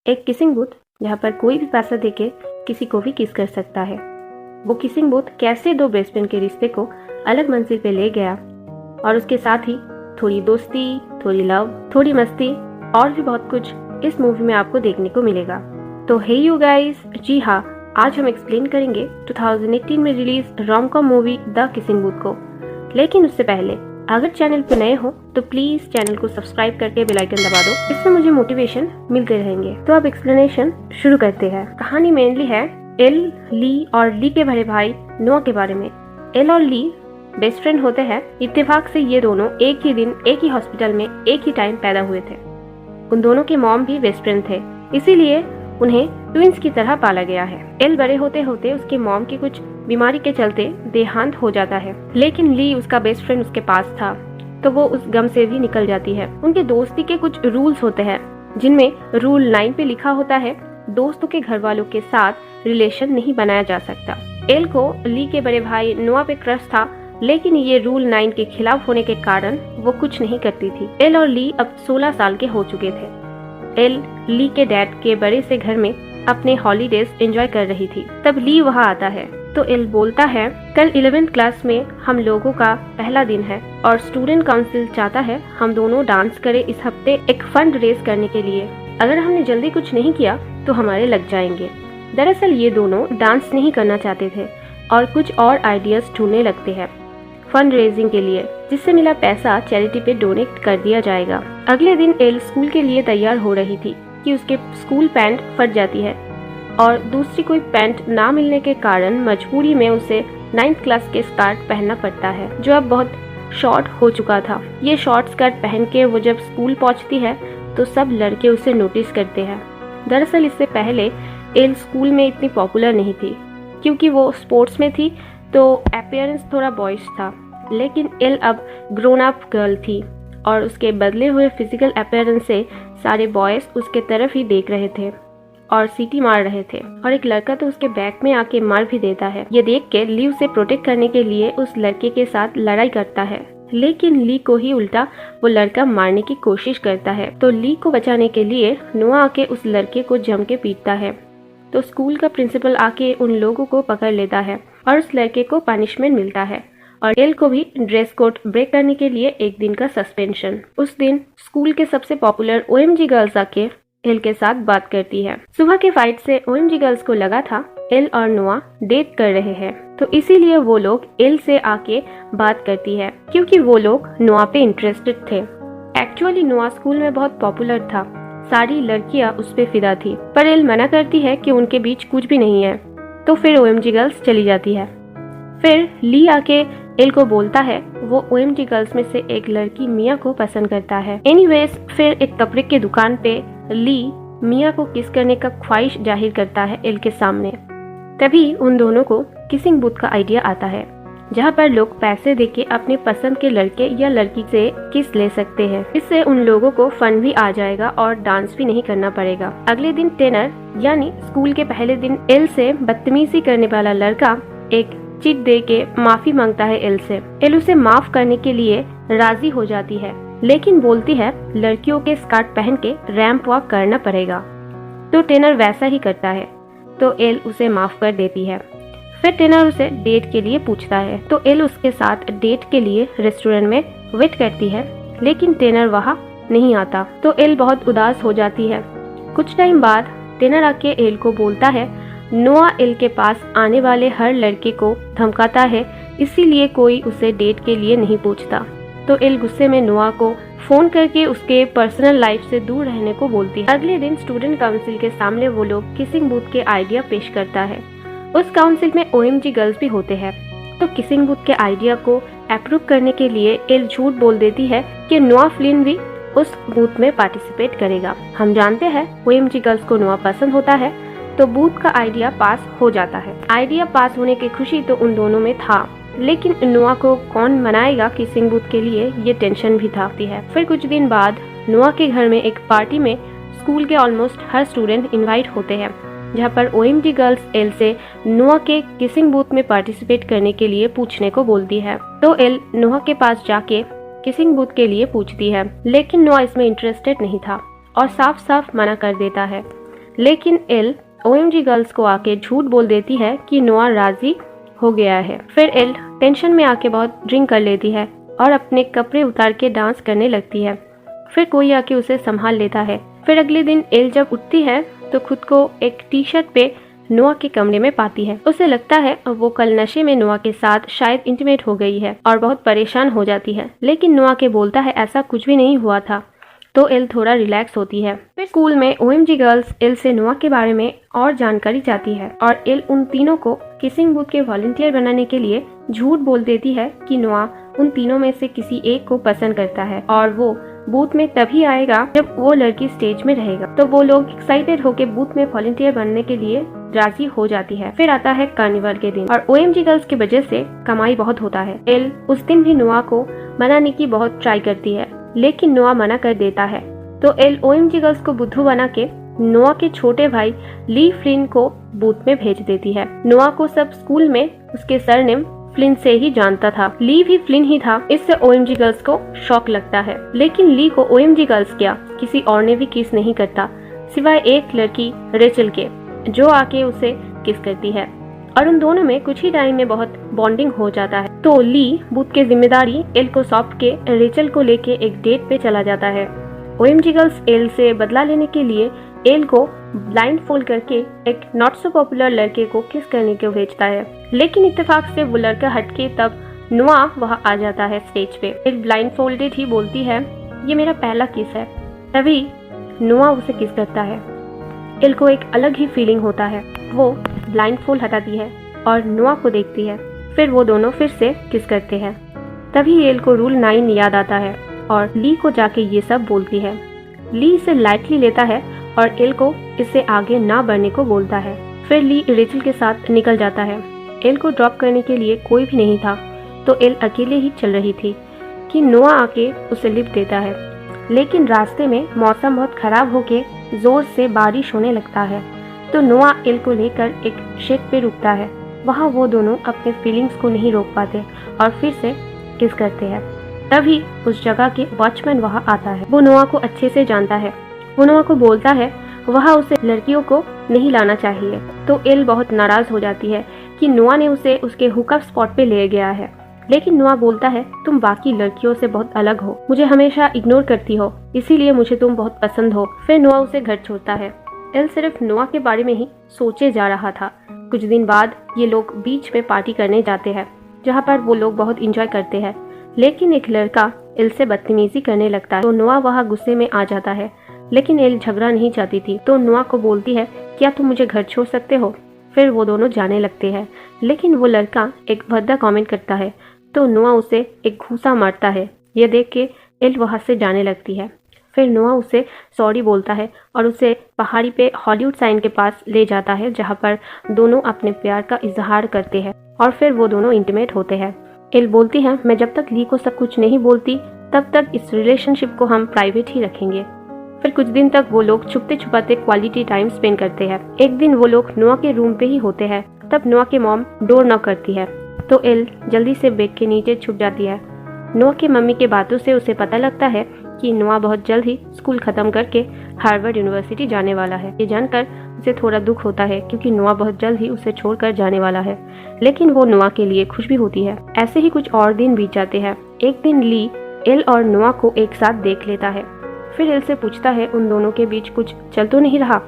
एक kissing booth जहाँ पर कोई भी पैसा देके किसी को भी किस कर सकता है। वो किसिंग बूथ कैसे दो बेस्ट फ्रेंड के रिश्ते को अलग मंजिल पे ले गया और उसके साथ ही थोड़ी दोस्ती, थोड़ी लव, थोड़ी मस्ती और भी बहुत कुछ इस मूवी में आपको देखने को मिलेगा। तो हे यू गाइस, जी हाँ, आज हम एक्सप्लेन करेंगे 2018 में release rom com movie the kissing booth को। लेकिन उससे पहले अगर चैनल पर नए हो तो प्लीज चैनल को सब्सक्राइब करके बेल आइकन दबा दो, इससे मुझे मोटिवेशन मिलते रहेंगे। तो अब एक्सप्लेनेशन शुरू करते हैं। कहानी मेनली है एल, ली और ली के बड़े भाई नोआ के बारे में। एल और ली बेस्ट फ्रेंड होते हैं। इत्तेफाक से ये दोनों एक ही दिन एक ही हॉस्पिटल में एक ही टाइम पैदा हुए थे। उन दोनों के मॉम भी बेस्ट फ्रेंड थे, इसीलिए उन्हें ट्विंस की तरह पाला गया है। एल बड़े होते होते उसके मॉम की कुछ बीमारी के चलते देहांत हो जाता है, लेकिन ली उसका बेस्ट फ्रेंड उसके पास था तो वो उस गम से भी निकल जाती है। उनके दोस्ती के कुछ रूल्स होते हैं जिनमें रूल 9 पे लिखा होता है दोस्तों के घर वालों के साथ रिलेशन नहीं बनाया जा सकता। एल को ली के बड़े भाई नोआ पे क्रश था, लेकिन ये रूल 9 के खिलाफ होने के कारण वो कुछ नहीं करती थी। एल और ली अब 16 साल के हो चुके थे। एल ली के डैड के बड़े से घर में अपने हॉलीडेज एंजॉय कर रही थी। तब ली वहाँ आता है तो एल बोलता है कल 11th क्लास में हम लोगों का पहला दिन है और स्टूडेंट काउंसिल चाहता है हम दोनों डांस करें इस हफ्ते एक फंड रेज करने के लिए। अगर हमने जल्दी कुछ नहीं किया तो हमारे लग जाएंगे। दरअसल ये दोनों डांस नहीं करना चाहते थे और कुछ और आइडियाज ढूंढने लगते हैं फंड रेजिंग के लिए, जिससे मिला पैसा चैरिटी पे डोनेट कर दिया जाएगा। अगले दिन एल स्कूल के लिए तैयार हो रही थी कि उसके स्कूल पैंट फट जाती है और दूसरी कोई पैंट ना मिलने के कारण मजबूरी में उसे 9th क्लास के स्कर्ट पहनना पड़ता है जो अब बहुत शॉर्ट हो चुका था। ये शॉर्ट स्कर्ट पहन के वो जब स्कूल पहुंचती है तो सब लड़के उसे नोटिस करते हैं। दरअसल इससे पहले एल स्कूल में इतनी पॉपुलर नहीं थी क्योंकि वो स्पोर्ट्स में थी तो अपीयरेंस थोड़ा बॉयज था, लेकिन एल अब ग्रोन अप गर्ल थी और उसके बदले हुए फिजिकल अपीयरेंस से सारे बॉयज उसके तरफ ही देख रहे थे और सीटी मार रहे थे और एक लड़का तो उसके बैक में आके मार भी देता है। ये देख के ली उसे प्रोटेक्ट करने के लिए उस लड़के के साथ लड़ाई करता है, लेकिन ली को ही उल्टा वो लड़का मारने की कोशिश करता है। तो ली को बचाने के लिए नोआ आके उस लड़के को जम के पीटता है तो स्कूल का प्रिंसिपल आके उन लोगों को पकड़ लेता है और उस लड़के को पनिशमेंट मिलता है और एल को भी ड्रेस कोड ब्रेक करने के लिए एक दिन का सस्पेंशन। उस दिन स्कूल के सबसे पॉपुलर OMG गर्ल्स आके एल के साथ बात करती है। सुबह के फाइट से OMG गर्ल्स को लगा था एल और नोआ डेट कर रहे हैं, तो इसीलिए वो लोग एल से आके बात करती है क्योंकि वो लोग नोआ पे इंटरेस्टेड थे। एक्चुअली नोआ स्कूल में बहुत पॉपुलर था, सारी लड़कियां उस पे फिदा थी, पर एल मना करती है कि उनके बीच कुछ भी नहीं है, तो फिर OMG गर्ल्स चली जाती है। फिर ली आके एल को बोलता है वो OMG गर्ल्स में से एक लड़की मिया को पसंद करता है। एनीवेज फिर एक कपड़े की दुकान पे ली मिया को किस करने का ख्वाहिश जाहिर करता है एल के सामने। तभी उन दोनों को किसिंग बूथ का आइडिया आता है जहाँ पर लोग पैसे देके अपने पसंद के लड़के या लड़की से किस ले सकते हैं। इससे उन लोगों को फन भी आ जाएगा और डांस भी नहीं करना पड़ेगा। अगले दिन टेनर यानी स्कूल के पहले दिन एल से बदतमीजी करने वाला लड़का एक चिट दे के माफी मांगता है एल से। एल उसे माफ करने के लिए राजी हो जाती है, लेकिन बोलती है लड़कियों के स्कर्ट पहन के रैंप वॉक करना पड़ेगा, तो टेनर वैसा ही करता है तो एल उसे माफ कर देती है। फिर टेनर उसे डेट के लिए पूछता है तो एल उसके साथ डेट के लिए रेस्टोरेंट में वेट करती है, लेकिन टेनर वहाँ नहीं आता तो एल बहुत उदास हो जाती है। कुछ टाइम बाद टेनर आके एल को बोलता है नोआ एल के पास आने वाले हर लड़के को धमकाता है, इसीलिए कोई उसे डेट के लिए नहीं पूछता। तो एल गुस्से में नोआ को फोन करके उसके पर्सनल लाइफ से दूर रहने को बोलती है। अगले दिन स्टूडेंट काउंसिल के सामने वो लोग किसिंग बूथ के आइडिया पेश करता है। उस काउंसिल में OMG गर्ल्स भी होते हैं, तो किसिंग बूथ के आइडिया को अप्रूव करने के लिए एल झूठ बोल देती है कि नोआ फ्लिन भी उस बूथ में पार्टिसिपेट करेगा। हम जानते हैं OMG गर्ल्स को नोआ पसंद होता है, तो बूथ का आइडिया पास हो जाता है। आइडिया पास होने की खुशी तो उन दोनों में था, लेकिन नोआ को कौन मनाएगा किसिंग बूथ के लिए, ये टेंशन भी था। फिर कुछ दिन बाद नोआ के घर में एक पार्टी में स्कूल के ऑलमोस्ट हर स्टूडेंट इनवाइट होते हैं, जहाँ पर OMG गर्ल्स एल से नोआ के किसिंग बूथ में पार्टिसिपेट करने के लिए पूछने को बोलती है। तो एल नोआ के पास जाके किसिंग बूथ के लिए पूछती है, लेकिन नोआ इसमें इंटरेस्टेड नहीं था और साफ साफ मना कर देता है। लेकिन एल OMG गर्ल्स को आके झूठ बोल देती है कि नोआ राजी हो गया है। फिर एल टेंशन में आके बहुत ड्रिंक कर लेती है और अपने कपड़े उतार के डांस करने लगती है। फिर कोई आके उसे संभाल लेता है। फिर अगले दिन एल जब उठती है तो खुद को एक टी-शर्ट पे नोआ के कमरे में पाती है। उसे लगता है वो कल नशे में नोआ के साथ शायद इंटीमेट हो गई है और बहुत परेशान हो जाती है, लेकिन नोआ के बोलता है ऐसा कुछ भी नहीं हुआ था। तो एल थोड़ा रिलैक्स होती है। फिर स्कूल में OMG गर्ल्स एल से नोआ के बारे में और जानकारी चाहती है और एल उन तीनों को किसिंग बूथ के वॉलंटियर बनाने के लिए झूठ बोल देती है कि नोआ उन तीनों में से किसी एक को पसंद करता है और वो बूथ में तभी आएगा जब वो लड़की स्टेज में रहेगा। तो वो लोग एक्साइटेड होके बूथ में वॉलंटियर बनने के लिए राजी हो जाती है। फिर आता है कार्निवल के दिन और OMG गर्ल्स की वजह से कमाई बहुत होता है। एल उस दिन भी नोआ को मनाने की बहुत ट्राई करती है, लेकिन नोआ मना कर देता है। तो एल OMG गर्ल्स को बुद्धू बना के नोआ के छोटे भाई ली फ्लिन को बूथ में भेज देती है। नोआ को सब स्कूल में उसके सरनेम फ्लिन से ही जानता था। ली भी फ्लिन ही था। इससे OMG गर्ल्स को शॉक लगता है, लेकिन ली को OMG गर्ल्स क्या किसी और ने भी किस नहीं करता सिवाय एक लड़की रेचल के, जो आके उसे किस करती है और उन दोनों में कुछ ही टाइम में बहुत बॉन्डिंग हो जाता है। तो ली बूथ के जिम्मेदारी एल को सौंप के रेचल को लेके एक डेट पे चला जाता है। OMG गर्ल्स एल से बदला लेने के लिए एल को ब्लाइंड फोल्ड करके एक नॉट सो पॉपुलर लड़के को किस करने को भेजता है, लेकिन इत्तेफाक से वो लड़का हटके तब नोआ वहाँ आ जाता है स्टेज पे। एल ब्लाइंड फोल्डेड ही बोलती है ये मेरा पहला किस है। तभी नोआ उसे किस करता है। एल को एक अलग ही फीलिंग होता है। वो ब्लाइंड फोल्ड हटाती है और नोआ को देखती है। फिर वो दोनों फिर से किस करते हैं। तभी एल को रूल 9 याद आता है और ली को जाके ये सब बोलती है। ली इसे लाइटली लेता है और एल को इससे आगे ना बढ़ने को बोलता है। फिर ली रेचल के साथ निकल जाता है। एल को ड्रॉप करने के लिए कोई भी नहीं था, तो एल अकेले ही चल रही थी कि नोआ आके उसे लिफ्ट देता है, लेकिन रास्ते में मौसम बहुत खराब होके जोर से बारिश होने लगता है। तो नोआ एल को लेकर एक शेड पे रुकता है। वहाँ वो दोनों अपने फीलिंग्स को नहीं रोक पाते और फिर से किस करते हैं। तभी उस जगह के वॉचमैन वहाँ आता है। वो नोआ को अच्छे से जानता है। वो नोआ को बोलता है वहाँ उसे लड़कियों को नहीं लाना चाहिए। तो एल बहुत नाराज हो जाती है कि नोआ ने उसे उसके हुकअप स्पॉट पे ले गया है, लेकिन नोआ बोलता है तुम बाकी लड़कियों से बहुत अलग हो, मुझे हमेशा इग्नोर करती हो, इसीलिए मुझे तुम बहुत पसंद हो। फिर नोआ उसे घर छोड़ता है। एल सिर्फ नोआ के बारे में ही सोचे जा रहा था। कुछ दिन बाद ये लोग बीच में पार्टी करने जाते हैं, जहाँ पर वो लोग बहुत इंजॉय करते हैं, लेकिन एक लड़का एल से बदतमीजी करने लगता है। तो नोआ वहाँ गुस्से में आ जाता है, लेकिन एल झगड़ा नहीं चाहती थी। तो नोआ को बोलती है क्या तुम मुझे घर छोड़ सकते हो। फिर वो दोनों जाने लगते हैं, लेकिन वो लड़का एक भद्दा कमेंट करता है, तो नोआ उसे एक घूसा मारता है। ये देख के एल वहाँ से जाने लगती है। फिर नोआ उसे सॉरी बोलता है और उसे पहाड़ी पे हॉलीवुड साइन के पास ले जाता है, जहाँ पर दोनों अपने प्यार का इजहार करते हैं और फिर वो दोनों इंटीमेट होते हैं। एल बोलती है मैं जब तक ली को सब कुछ नहीं बोलती तब तक इस रिलेशनशिप को हम प्राइवेट ही रखेंगे। फिर कुछ दिन तक वो लोग छुपते छुपाते क्वालिटी टाइम स्पेंड करते हैं। एक दिन वो लोग नोआ के रूम पे ही होते हैं, तब नोआ की मॉम डोर नॉक करती है। तो एल जल्दी से बेड के नीचे छुप जाती है। नोआ की मम्मी के बातों से उसे पता लगता है कि नोआ बहुत जल्द ही स्कूल खत्म करके हार्वर्ड यूनिवर्सिटी जाने वाला है। ये जानकर उसे थोड़ा दुख होता है, क्योंकि नोआ बहुत जल्द ही उसे छोड़कर जाने वाला है, लेकिन वो नोआ के लिए खुश भी होती है। ऐसे ही कुछ और दिन बीत जाते हैं। एक दिन ली एल और नोआ को एक साथ देख लेता है। फिर एल से पूछता है उन दोनों के बीच कुछ चल तो नहीं रहा,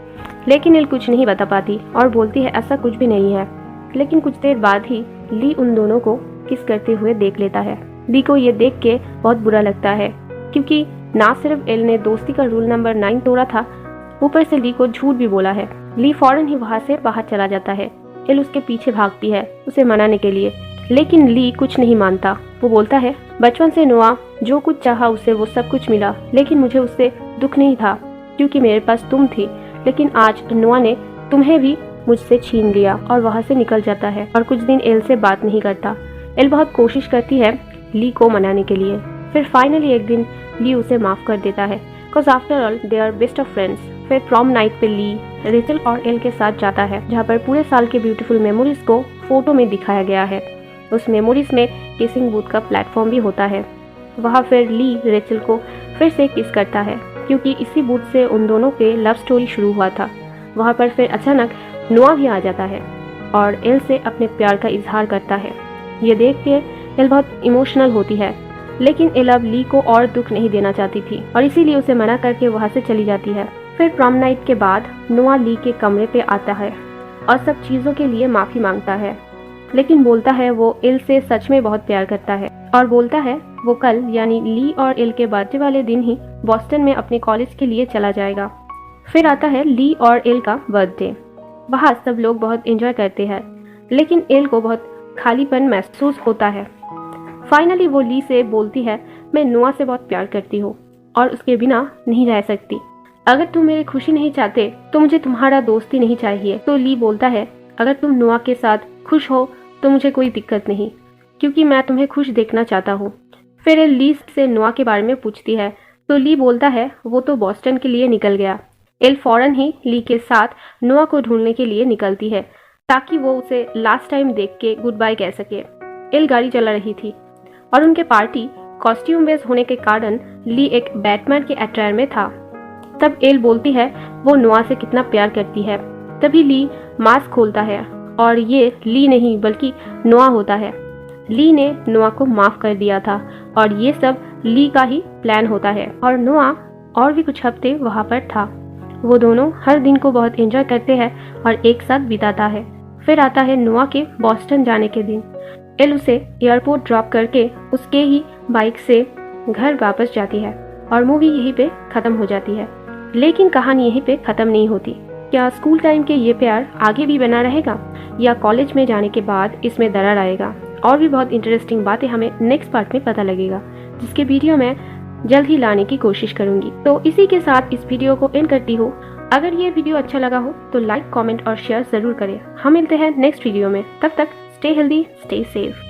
लेकिन एल कुछ नहीं बता पाती और बोलती है ऐसा कुछ भी नहीं है। लेकिन कुछ देर बाद ही ली उन दोनों को किस करते हुए देख लेता है। ली को ये देख के बहुत बुरा लगता है, क्योंकि ना सिर्फ एल ने दोस्ती का रूल नंबर 9 तोड़ा था, ऊपर से ली को झूठ भी बोला है। ली फौरन ही वहाँ से बाहर चला जाता है। एल उसके पीछे भागती है उसे मनाने के लिए, लेकिन ली कुछ नहीं मानता। वो बोलता है बचपन से नोआ जो कुछ चाहा उसे वो सब कुछ मिला, लेकिन मुझे उससे दुख नहीं था क्योंकि मेरे पास तुम थी, लेकिन आज नोआ ने तुम्हें भी मुझसे छीन लिया। और वहाँ से निकल जाता है और कुछ दिन एल से बात नहीं करता। एल बहुत कोशिश करती है ली को मनाने के लिए। फिर फाइनली एक दिन ली उसे माफ कर देता है, because after all they are best of friends. फिर प्रॉम नाइट पे ली रेचल और एल के साथ जाता है, जहाँ पर पूरे साल के ब्यूटीफुल मेमोरीज को फोटो में दिखाया गया है। उस मेमोरीज में किसिंग बूथ का प्लेटफॉर्म भी होता है। वहाँ फिर ली रेचल को फिर से किस करता है, क्योंकि इसी बूथ से उन दोनों के लव स्टोरी शुरू हुआ था। वहाँ पर फिर अचानक नोआ भी आ जाता है और एल से अपने प्यार का इजहार करता है। ये देख के एल बहुत इमोशनल होती है, लेकिन एल अब ली को और दुख नहीं देना चाहती थी और इसीलिए उसे मना करके वहाँ से चली जाती है। फिर प्रॉम नाइट के बाद नोआ ली के कमरे पे आता है और सब चीज़ों के लिए माफ़ी मांगता है, लेकिन बोलता है वो एल से सच में बहुत प्यार करता है और बोलता है वो कल यानी ली और एल के बर्थडे वाले दिन ही बॉस्टन में अपने कॉलेज के लिए चला जाएगा। फिर आता है ली और एल का बर्थडे। वहाँ सब लोग बहुत एंजॉय करते हैं, लेकिन एल को बहुत खालीपन महसूस होता है। फाइनली वो ली से बोलती है मैं नोआ से बहुत प्यार करती हूँ और उसके बिना नहीं रह सकती। अगर तुम मेरी खुशी नहीं चाहते तो मुझे तुम्हारा दोस्ती नहीं चाहिए। तो ली बोलता है अगर तुम नोआ के साथ खुश हो तो मुझे कोई दिक्कत नहीं, क्योंकि मैं तुम्हें खुश देखना चाहता हूँ। फिर एल ली से नोआ के बारे में पूछती है तो ली बोलता है वो तो बॉस्टन के लिए निकल गया। एल फौरन ही ली के साथ नोआ को ढूंढने के लिए निकलती है ताकि वो उसे लास्ट टाइम देख के गुड बाय कह सके। एल गाड़ी चला रही थी और उनके पार्टी कॉस्ट्यूम बेस होने के कारण ली एक बैटमैन के अटायर में था। तब एल बोलती है वो नोआ से कितना प्यार करती है। तभी ली मास्क खोलता है और ये ली नहीं बल्कि नोआ होता है। ली ने नोआ को माफ कर दिया था और ये सब ली का ही प्लान होता है और नोआ और भी कुछ हफ्ते वहाँ पर था। वो दोनों हर दिन को बहुत एंजॉय करते हैं और एक साथ बिताता है। फिर आता है नोआ के बॉस्टन जाने के दिन। एल उसे एयरपोर्ट ड्रॉप करके उसके ही बाइक से घर वापस जाती है और मूवी यहीं पे ख़त्म हो जाती है। लेकिन कहानी यहीं पे ख़त्म नहीं होती। क्या स्कूल टाइम के ये प्यार आगे भी बना रहेगा या कॉलेज में जाने के बाद इसमें दरार आएगा? और भी बहुत इंटरेस्टिंग बातें हमें नेक्स्ट पार्ट में पता लगेगा, जिसके वीडियो मैं जल्द ही लाने की कोशिश करूंगी। तो इसी के साथ इस वीडियो को एंड करती हूँ। अगर ये वीडियो अच्छा लगा हो तो लाइक, कमेंट और शेयर ज़रूर करें। हम मिलते हैं नेक्स्ट वीडियो में। तब तक स्टे हेल्दी, स्टे सेफ।